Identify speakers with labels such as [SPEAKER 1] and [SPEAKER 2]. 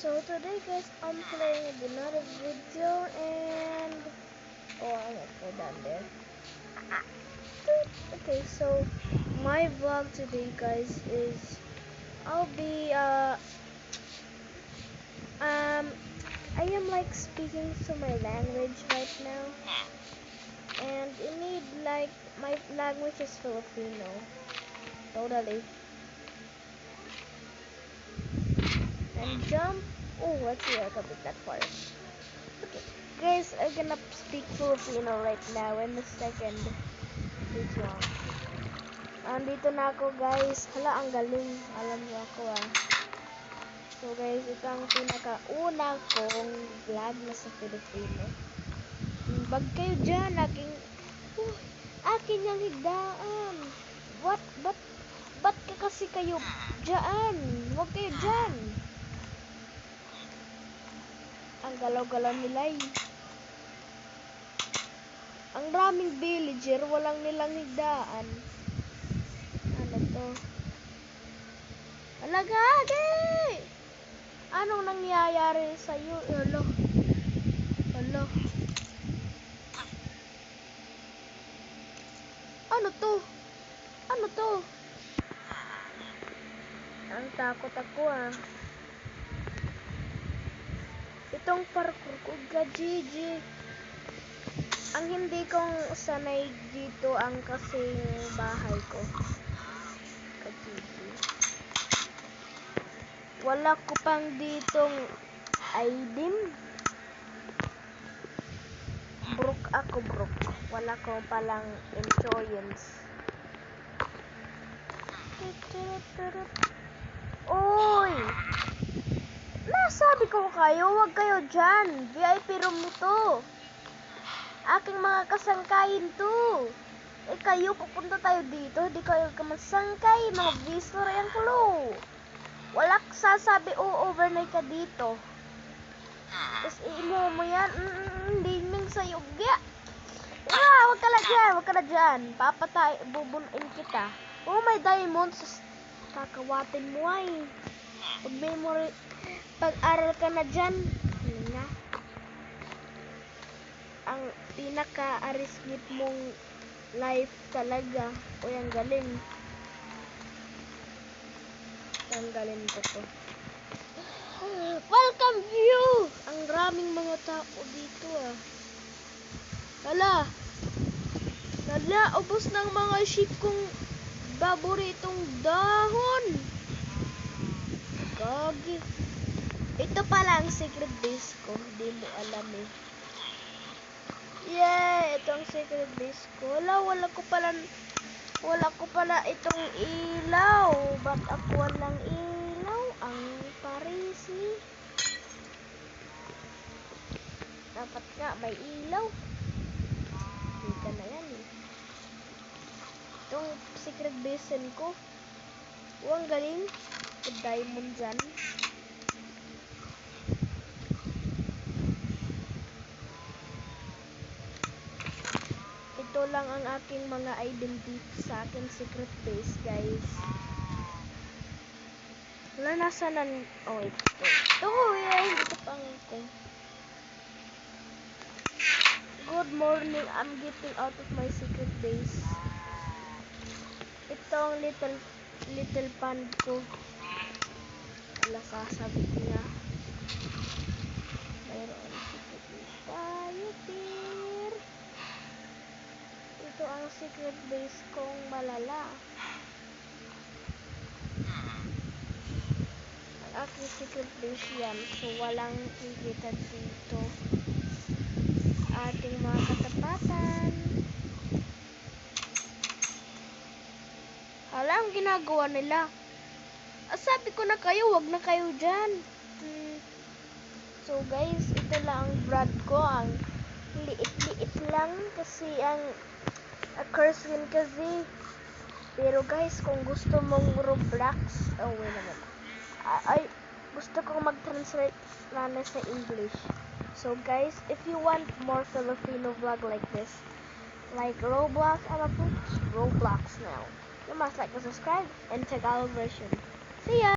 [SPEAKER 1] So today guys, I'm playing another video and I'm upside down there. Okay, so my vlog today guys is I'll be I am like speaking to my language right now, and you need like my language is Filipino. Totally. And jump. Oh, let's see, I can beat that far. Okay, guys, I'm gonna speak Filipino right now in a second. Wait lang. Andito na ako, guys. Hala, ang galing. Alam niyo ako, So, guys, ito ang pinaka-una kong vlog na sa Filipino. Bag kayo dyan, akin yung higdaan. Ba't ka kasi kayo dyan? Huwag kayo dyan. Ang galaw-galaw nila Ang raming villager, walang nilang higdaan. Ano to? Alagagi! Anong nangyayari sa'yo? Alo. Ano to? Ang takot ako Itong parkour ko, Gigi. Ang hindi kong sanay dito ang kasing bahay ko. Gigi. Wala ko pang ditong item. Broke. Wala ko palang insurance. Oy! Nasabi ko kayo, wag kayo dyan. VIP room nito. Aking mga kasangkayin to. Kayo, pupunta tayo dito. Di kayo kamasangkay. Mga visitor yung kulo. Wala sasabi, overnight ka dito. Tapos iimo mo yan. Hindi nang sa'yo. Wag ka na dyan. Papatay, bubunuin kita. May diamonds. Kakawatin mo Pag-aral ka na dyan. Ang pinaka-arismit mong life talaga. Ang galing. Tanggalin ko to. Welcome view! Ang raming mga tao dito Hala, ubos ng mga ship kong paboritong dahon. Gagi. Ito pala ang secret base ko. Hindi mo alam ito ang secret base ko. Wala ko pala itong ilaw. Ba't ako walang ilaw? Ang Paris dapat nga may ilaw. Dito na yan Itong secret basin ko. Ang galing. May diamond dyan. Ito lang ang aking mga identity sa aking secret base, guys. Wala nasa ito. Hindi ko pang Good morning, I'm getting out of my secret base. Ito ang little pond ko. Wala sasabit niya. Mayroon secret base tayo, dear. Ito ang secret base kong malala. Ang aking secret base yan. So walang kikita dito. Ating mga katapatan. Hala, ang ginagawa nila. Sabi ko na kayo, wag na kayo dyan. So guys, ito lang ang brand ko. Ang liit-liit lang kasi ang curse win kasi. Pero guys, kung gusto mong Roblox, wait naman. Gusto kong mag-translate na sa English. So guys, if you want more Filipino vlog like this, like Roblox, I'm a Roblox now. You must like and subscribe in Tagalog version. See ya!